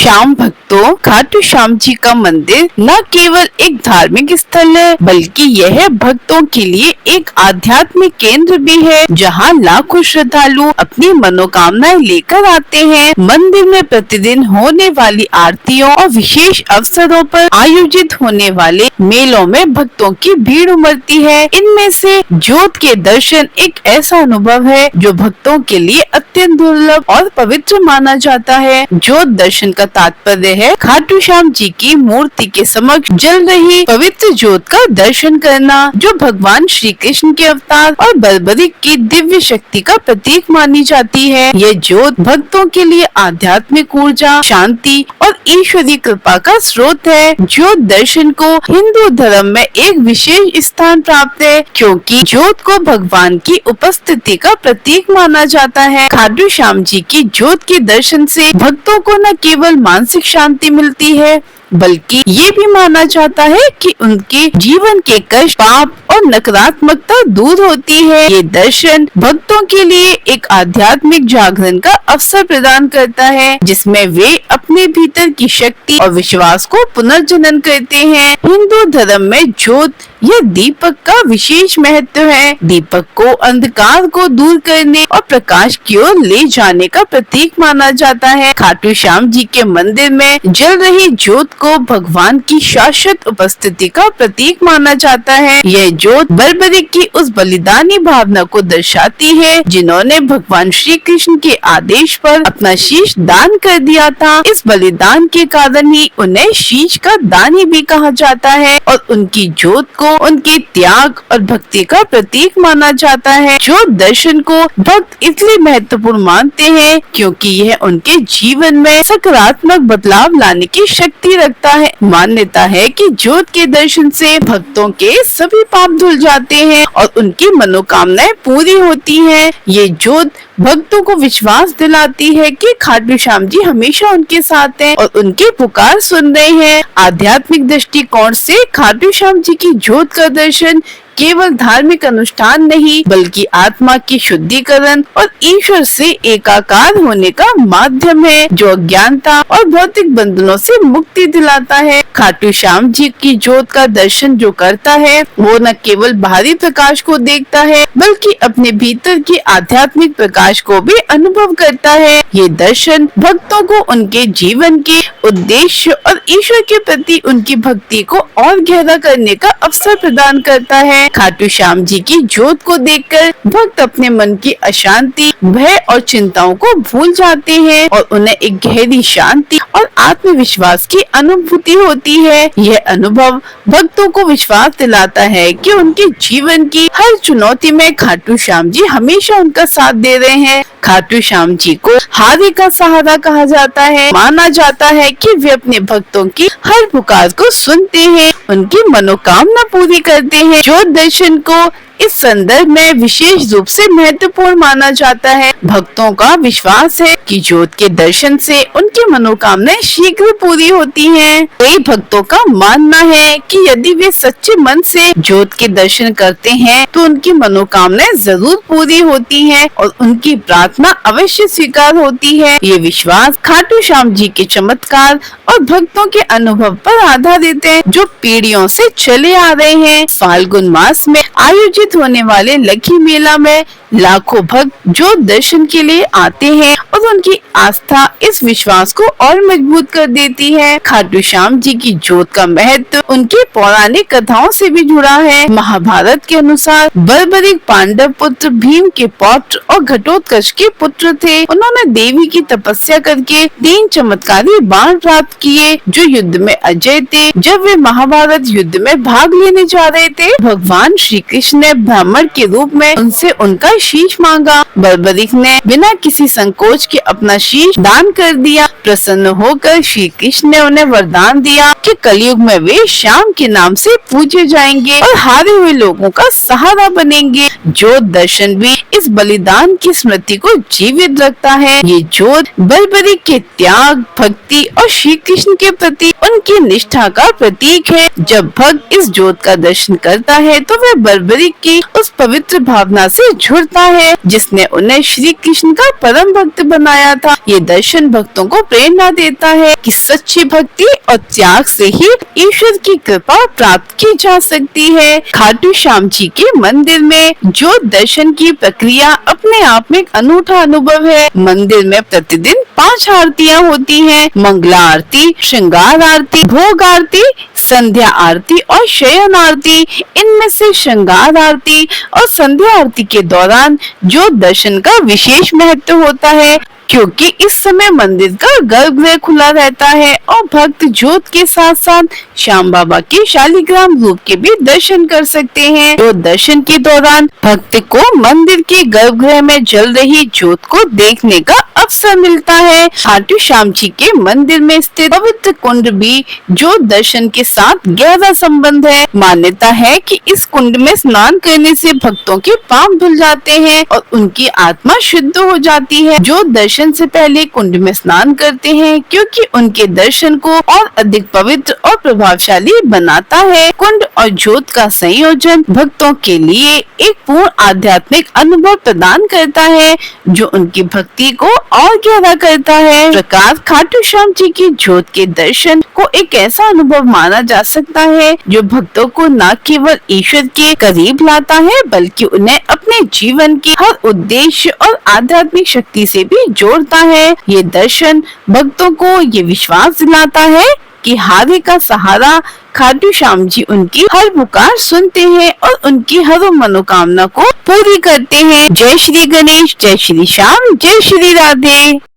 श्याम भक्तों, खाटू श्याम जी का मंदिर न केवल एक धार्मिक स्थल है बल्कि यह भक्तों के लिए एक आध्यात्मिक केंद्र भी है, जहां लाखों श्रद्धालु अपनी मनोकामनाएं लेकर आते हैं। मंदिर में प्रतिदिन होने वाली आरतियों और विशेष अवसरों पर आयोजित होने वाले मेलों में भक्तों की भीड़ उमड़ती है। इनमें से जोत के दर्शन एक ऐसा अनुभव है जो भक्तों के लिए अत्यंत दुर्लभ और पवित्र माना जाता है। जोत दर्शन का तात्पर्य है खाटू श्याम जी की मूर्ति के समक्ष जल रही पवित्र जोत का दर्शन करना, जो भगवान श्री कृष्ण के अवतार और बर्बरिक की दिव्य शक्ति का प्रतीक मानी जाती है। यह जोत भक्तों के लिए आध्यात्मिक ऊर्जा, शांति और ईश्वरीय कृपा का स्रोत है। जोत दर्शन को हिंदू धर्म में एक विशेष स्थान प्राप्त है, क्योंकि जोत को भगवान की उपस्थिति का प्रतीक माना जाता है। खाटू श्याम जी की जोत के दर्शन से भक्तों को न केवल मानसिक शांति मिलती है बल्कि ये भी माना जाता है कि उनके जीवन के कष्ट, पाप और नकारात्मकता दूर होती है। ये दर्शन भक्तों के लिए एक आध्यात्मिक जागरण का अवसर प्रदान करता है, जिसमें वे अपने भीतर की शक्ति और विश्वास को पुनर्जनन करते हैं। हिंदू धर्म में जोत यह दीपक का विशेष महत्व है। दीपक को अंधकार को दूर करने और प्रकाश की ओर ले जाने का प्रतीक माना जाता है। खाटू श्याम जी के मंदिर में जल रही जोत को भगवान की शाश्वत उपस्थिति का प्रतीक माना जाता है। यह जोत बर्बरिक की उस बलिदानी भावना को दर्शाती है जिन्होंने भगवान श्री कृष्ण के आदेश पर अपना शीश दान कर दिया था। इस बलिदान के कारण ही उन्हें शीश का दानी भी कहा जाता है और उनकी जोत को उनके त्याग और भक्ति का प्रतीक माना जाता है। जोत दर्शन को भक्त इसलिए महत्वपूर्ण मानते हैं क्योंकि यह उनके जीवन में सकारात्मक बदलाव लाने की शक्ति रखता है। मान्यता है कि जोत के दर्शन से भक्तों के सभी पाप धुल जाते हैं और उनकी मनोकामनाएं पूरी होती हैं। ये जोत भक्तों को विश्वास दिलाती है कि खाटू श्याम जी हमेशा उनके साथ हैं और उनकी पुकार सुन रहे हैं। आध्यात्मिक दृष्टिकोण से खाटू श्याम जी की जोत का दर्शन केवल धार्मिक अनुष्ठान नहीं बल्कि आत्मा की शुद्धिकरण और ईश्वर से एकाकार होने का माध्यम है, जो अज्ञानता और भौतिक बंधनों से मुक्ति दिलाता है। खाटू श्याम जी की जोत का दर्शन जो करता है वो न केवल बाहरी प्रकाश को देखता है बल्कि अपने भीतर की आध्यात्मिक प्रकाश को भी अनुभव करता है। ये दर्शन भक्तों को उनके जीवन के उद्देश्य और ईश्वर के प्रति उनकी भक्ति को और गहरा करने का अवसर प्रदान करता है। खाटू श्याम जी की जोत को देखकर भक्त अपने मन की अशांति, भय और चिंताओं को भूल जाते हैं और उन्हें एक गहरी शांति और आत्मविश्वास की अनुभूति होती है। यह अनुभव भक्तों को विश्वास दिलाता है कि उनके जीवन की हर चुनौती में खाटू श्याम जी हमेशा उनका साथ दे रहे हैं। खाटू श्याम जी को हारे का सहारा कहा जाता है। माना जाता है कि वे अपने भक्तों की हर पुकार को सुनते हैं, उनकी मनोकामना पूरी करते हैं। जोत दर्शन को इस संदर्भ में विशेष रूप से महत्वपूर्ण माना जाता है। भक्तों का विश्वास है कि जोत के दर्शन से उनकी मनोकामनाएं शीघ्र पूरी होती हैं। कई भक्तों का मानना है कि यदि वे सच्चे मन से जोत के दर्शन करते हैं तो उनकी मनोकामनाएं जरूर पूरी होती हैं और उनकी प्रार्थना अवश्य स्वीकार होती है। ये विश्वास खाटू श्याम जी के चमत्कार और भक्तों के अनुभव पर आधारित है, जो पीढ़ियों से चले आ रहे हैं। फाल्गुन मास में आयोजित होने वाले लखी मेला में लाखों भक्त जोत दर्शन के लिए आते हैं और उनकी आस्था इस विश्वास को और मजबूत कर देती है। खाटू श्याम जी की जोत का महत्व उनकी पौराणिक कथाओं से भी जुड़ा है। महाभारत के अनुसार बर्बरिक पांडव पुत्र भीम के पौत्र और घटोत्कच के पुत्र थे। उन्होंने देवी की तपस्या करके 3 चमत्कारी बाण प्राप्त किए जो युद्ध में अजय थे। जब वे महाभारत युद्ध में भाग लेने जा रहे थे, भगवान श्री कृष्ण ने ब्राह्मण के रूप में उनसे उनका शीश मांगा। बर्बरिक ने बिना किसी संकोच के अपना शीश दान कर दिया। प्रसन्न होकर श्री कृष्ण ने उन्हें वरदान दिया कि कलयुग में वे श्याम के नाम से पूजे जाएंगे और हारे हुए लोगों का सहारा बनेंगे। जोत दर्शन भी इस बलिदान की स्मृति को जीवित रखता है। ये जोत बर्बरी के त्याग, भक्ति और श्री कृष्ण के प्रति उनकी निष्ठा का प्रतीक है। जब भक्त इस जोत का दर्शन करता है तो वह बर्बरी की उस पवित्र भावना से जुड़ता है जिसने उन्हें श्री कृष्ण का परम भक्त बनाया था। ये दर्शन भक्तों को प्रेरणा देता है कि सच्ची भक्ति और त्याग से ही ईश्वर की कृपा प्राप्त की जा सकती है। खाटू श्याम जी के मंदिर में जोत दर्शन की प्रक्रिया अपने आप में एक अनूठा अनुभव है। मंदिर में प्रतिदिन 5 आरतियाँ होती हैं। मंगला आरती, श्रृंगार आरती, भोग आरती, संध्या आरती और शयन आरती। इनमें से श्रृंगार आरती और संध्या आरती के दौरान जोत दर्शन का विशेष महत्व होता है क्योंकि इस समय मंदिर का गर्भगृह खुला रहता है और भक्त जोत के साथ साथ श्याम बाबा के शालिग्राम रूप के भी दर्शन कर सकते हैं। जोत दर्शन के दौरान भक्त को मंदिर के गर्भगृह में जल रही जोत को देखने का अवसर मिलता है। खाटू श्याम जी के मंदिर में स्थित पवित्र कुंड भी जोत दर्शन के साथ गहरा संबंध है। मान्यता है कि इस कुंड में स्नान करने से भक्तों के पाप धुल जाते हैं और उनकी आत्मा शुद्ध हो जाती है। जोत दर्शन से पहले कुंड में स्नान करते हैं क्योंकि उनके दर्शन को और अधिक पवित्र और प्रभावशाली बनाता है। कुंड और जोत का संयोजन भक्तों के लिए एक पूर्ण आध्यात्मिक अनुभव प्रदान करता है जो उनकी भक्ति को और गहरा करता है। प्रकार खाटू श्याम जी की जोत के दर्शन को एक ऐसा अनुभव माना जा सकता है जो भक्तों को न केवल ईश्वर के करीब लाता है बल्कि उन्हें अपने जीवन के हर उद्देश्य और आध्यात्मिक शक्ति से भी जोड़ता है। ये दर्शन भक्तों को ये विश्वास दिलाता है कि हारे का सहारा खाटू श्याम जी उनकी हर पुकार सुनते हैं और उनकी हर मनोकामना को पूरी करते हैं। जय श्री गणेश, जय श्री श्याम, जय श्री राधे।